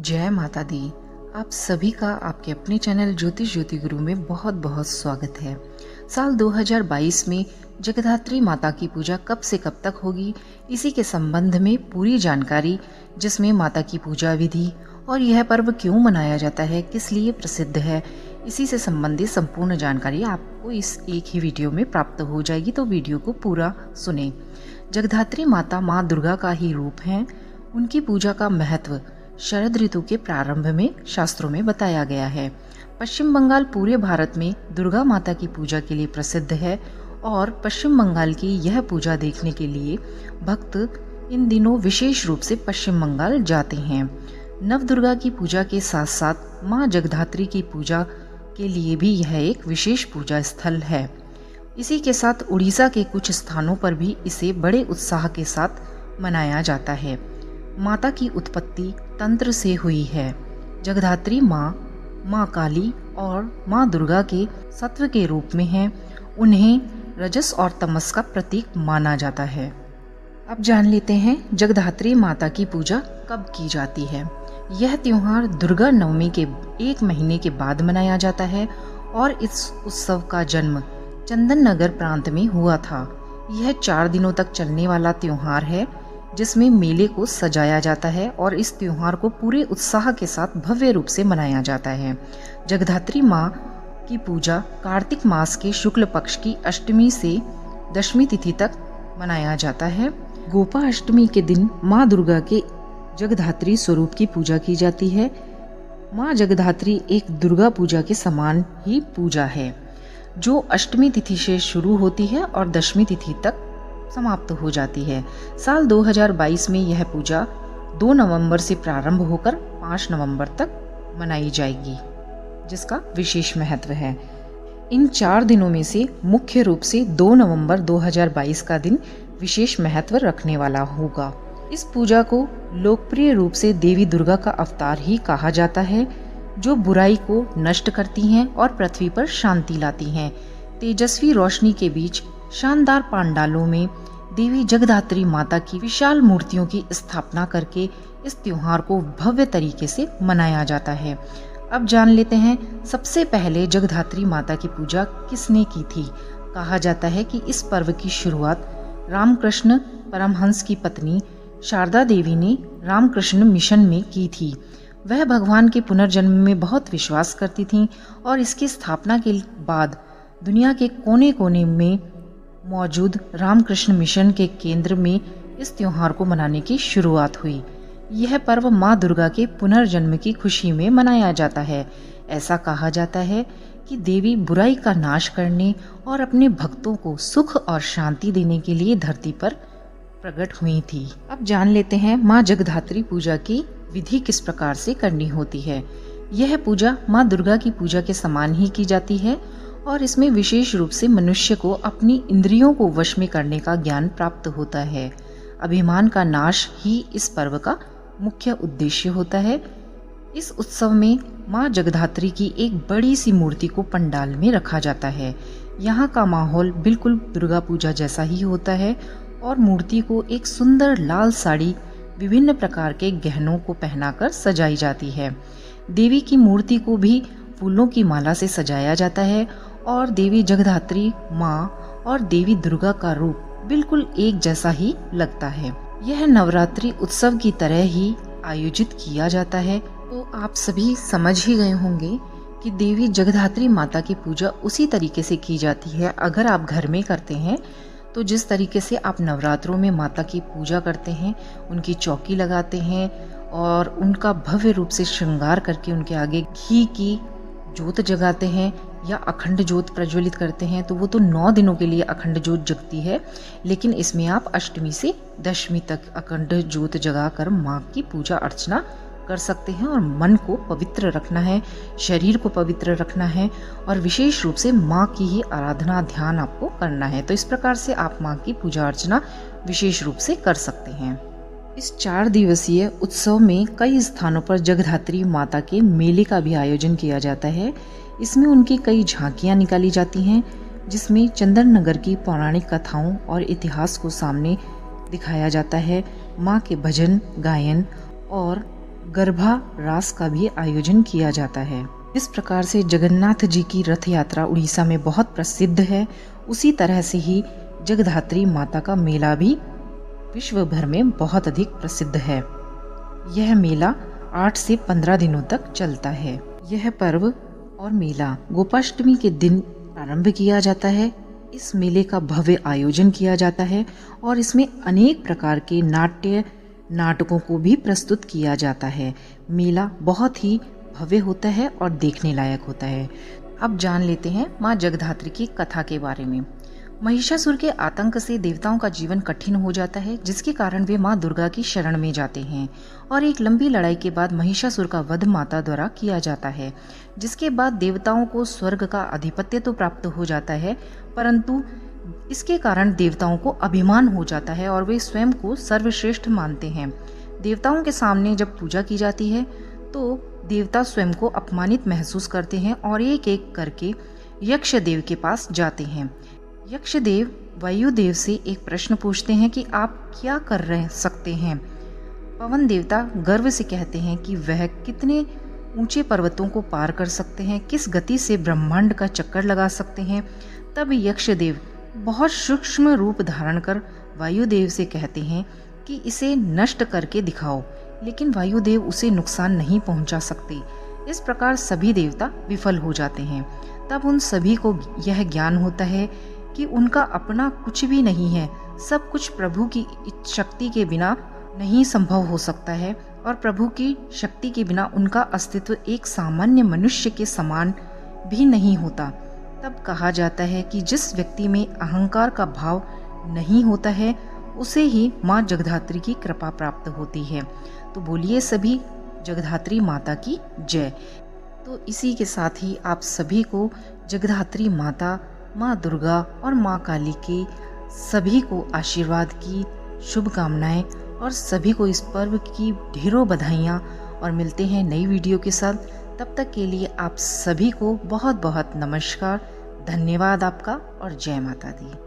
जय माता दी। आप सभी का आपके अपने चैनल ज्योतिष ज्योति गुरु में बहुत बहुत स्वागत है। साल 2022 में जगधात्री माता की पूजा कब से कब तक होगी, इसी के संबंध में पूरी जानकारी, जिसमें माता की पूजा विधि और यह पर्व क्यों मनाया जाता है, किस लिए प्रसिद्ध है, इसी से संबंधित संपूर्ण जानकारी आपको इस एक ही वीडियो में प्राप्त हो जाएगी। तो वीडियो को पूरा सुने। जगधात्री माता माँ दुर्गा का ही रूप है। उनकी पूजा का महत्व शरद ऋतु के प्रारंभ में शास्त्रों में बताया गया है। पश्चिम बंगाल पूरे भारत में दुर्गा माता की पूजा के लिए प्रसिद्ध है और पश्चिम बंगाल की यह पूजा देखने के लिए भक्त इन दिनों विशेष रूप से पश्चिम बंगाल जाते हैं। नव दुर्गा की पूजा के साथ साथ माँ जगधात्री की पूजा के लिए भी यह एक विशेष पूजा स्थल है। इसी के साथ उड़ीसा के कुछ स्थानों पर भी इसे बड़े उत्साह के साथ मनाया जाता है। माता की उत्पत्ति तंत्र से हुई है। जगधात्री माँ काली और माँ दुर्गा के सत्व के रूप में हैं। उन्हें रजस और तमस का प्रतीक माना जाता है। अब जान लेते हैं जगधात्री माता की पूजा कब की जाती है। यह त्योहार दुर्गा नवमी के एक महीने के बाद मनाया जाता है और इस उत्सव का जन्म चंदन नगर प्रांत में हुआ था। यह 4 दिनों तक चलने वाला त्योहार है, जिसमें मेले को सजाया जाता है और इस त्योहार को पूरे उत्साह के साथ भव्य रूप से मनाया जाता है। जगधात्री माँ की पूजा कार्तिक मास के शुक्ल पक्ष की अष्टमी से दशमी तिथि तक मनाया जाता है। गोपा अष्टमी के दिन माँ दुर्गा के जगधात्री स्वरूप की पूजा की जाती है। माँ जगधात्री एक दुर्गा पूजा के समान ही पूजा है, जो अष्टमी तिथि से शुरू होती है और दशमी तिथि तक समाप्त हो जाती है। साल 2022 में यह पूजा 2 नवंबर से प्रारंभ होकर 5 नवंबर तक मनाई जाएगी, जिसका विशेष महत्व है। इन 4 दिनों में से मुख्य रूप से 2 नवंबर 2022 का दिन विशेष महत्व रखने वाला होगा। इस पूजा को लोकप्रिय रूप से देवी दुर्गा का अवतार ही कहा जाता है, जो बुराई को नष्ट करती हैं और पृथ्वी पर शांति लाती हैं। तेजस्वी रोशनी के बीच शानदार पांडालों में देवी जगधात्री माता की विशाल मूर्तियों की स्थापना करके इस त्योहार को भव्य तरीके से मनाया जाता है। अब जान लेते हैं सबसे पहले जगधात्री माता की पूजा किसने की थी। कहा जाता है कि इस पर्व की शुरुआत रामकृष्ण परमहंस की पत्नी शारदा देवी ने रामकृष्ण मिशन में की थी। वह भगवान के पुनर्जन्म में बहुत विश्वास करती थीं और इसकी स्थापना के बाद दुनिया के कोने कोने में मौजूद रामकृष्ण मिशन के केंद्र में इस त्योहार को मनाने की शुरुआत हुई। यह पर्व माँ दुर्गा के पुनर्जन्म की खुशी में मनाया जाता है। ऐसा कहा जाता है कि देवी बुराई का नाश करने और अपने भक्तों को सुख और शांति देने के लिए धरती पर प्रकट हुई थी। अब जान लेते हैं माँ जगधात्री पूजा की विधि किस प्रकार से करनी होती है। यह पूजा माँ दुर्गा की पूजा के समान ही की जाती है और इसमें विशेष रूप से मनुष्य को अपनी इंद्रियों को वश में करने का ज्ञान प्राप्त होता है। अभिमान का नाश ही इस पर्व का मुख्य उद्देश्य होता है। इस उत्सव में माँ जगधात्री की एक बड़ी सी मूर्ति को पंडाल में रखा जाता है। यहाँ का माहौल बिल्कुल दुर्गा पूजा जैसा ही होता है और मूर्ति को एक सुंदर लाल साड़ी विभिन्न प्रकार के गहनों को पहनाकर सजाई जाती है। देवी की मूर्ति को भी फूलों की माला से सजाया जाता है और देवी जगधात्री माँ और देवी दुर्गा का रूप बिल्कुल एक जैसा ही लगता है। यह नवरात्रि उत्सव की तरह ही आयोजित किया जाता है। तो आप सभी समझ ही गए होंगे कि देवी जगधात्री माता की पूजा उसी तरीके से की जाती है। अगर आप घर में करते हैं तो जिस तरीके से आप नवरात्रों में माता की पूजा करते हैं, उनकी चौकी लगाते हैं और उनका भव्य रूप से श्रृंगार करके उनके आगे घी की ज्योत जगाते हैं या अखंड ज्योत प्रज्वलित करते हैं, तो वो तो 9 दिनों के लिए अखंड ज्योत जगती है। लेकिन इसमें आप अष्टमी से दशमी तक अखंड ज्योत जगाकर माँ की पूजा अर्चना कर सकते हैं और मन को पवित्र रखना है, शरीर को पवित्र रखना है और विशेष रूप से माँ की ही आराधना ध्यान आपको करना है। तो इस प्रकार से आप माँ की पूजा अर्चना विशेष रूप से कर सकते हैं। इस 4 दिवसीय उत्सव में कई स्थानों पर जगधात्री माता के मेले का भी आयोजन किया जाता है। इसमें उनकी कई झांकियां निकाली जाती हैं, जिसमें चंदन नगर की पौराणिक कथाओं और इतिहास को सामने दिखाया जाता है। माँ के भजन गायन और गरबा रास का भी आयोजन किया जाता है। इस प्रकार से जगन्नाथ जी की रथ यात्रा उड़ीसा में बहुत प्रसिद्ध है। उसी तरह से ही जगधात्री माता का मेला भी विश्व भर में बहुत अधिक प्रसिद्ध है। यह मेला 8 से 15 दिनों तक चलता है। यह पर्व और मेला गोपाष्टमी के दिन प्रारंभ किया जाता है। इस मेले का भव्य आयोजन किया जाता है और इसमें अनेक प्रकार के नाटकों को भी प्रस्तुत किया जाता है। मेला बहुत ही भव्य होता है और देखने लायक होता है। अब जान लेते हैं माँ जगधात्री की कथा के बारे में। महिषासुर के आतंक से देवताओं का जीवन कठिन हो जाता है, जिसके कारण वे माँ दुर्गा की शरण में जाते हैं और एक लंबी लड़ाई के बाद महिषासुर का वध माता द्वारा किया जाता है, जिसके बाद देवताओं को स्वर्ग का आधिपत्य तो प्राप्त हो जाता है, परंतु इसके कारण देवताओं को अभिमान हो जाता है और वे स्वयं को सर्वश्रेष्ठ मानते हैं। देवताओं के सामने जब पूजा की जाती है तो देवता स्वयं को अपमानित महसूस करते हैं और एक एक करके यक्षदेव के पास जाते हैं। यक्षदेव वायुदेव से एक प्रश्न पूछते हैं कि आप क्या कर सकते हैं। पवन देवता गर्व से कहते हैं कि वह कितने ऊंचे पर्वतों को पार कर सकते हैं, किस गति से ब्रह्मांड का चक्कर लगा सकते हैं। तब यक्षदेव बहुत सूक्ष्म रूप धारण कर वायुदेव से कहते हैं कि इसे नष्ट करके दिखाओ, लेकिन वायुदेव उसे नुकसान नहीं पहुंचा सकते। इस प्रकार सभी देवता विफल हो जाते हैं। तब उन सभी को यह ज्ञान होता है कि उनका अपना कुछ भी नहीं है, सब कुछ प्रभु की शक्ति के बिना नहीं संभव हो सकता है और प्रभु की शक्ति के बिना उनका अस्तित्व एक सामान्य मनुष्य के समान भी नहीं होता। तब कहा जाता है कि जिस व्यक्ति में अहंकार का भाव नहीं होता है उसे ही माँ जगधात्री की कृपा प्राप्त होती है। तो बोलिए सभी जगधात्री माता की जय। तो इसी के साथ ही आप सभी को जगधात्री माता, माँ दुर्गा और माँ काली के सभी को आशीर्वाद की शुभकामनाएं और सभी को इस पर्व की ढेरों बधाइयाँ। और मिलते हैं नई वीडियो के साथ। तब तक के लिए आप सभी को बहुत बहुत नमस्कार, धन्यवाद आपका और जय माता दी।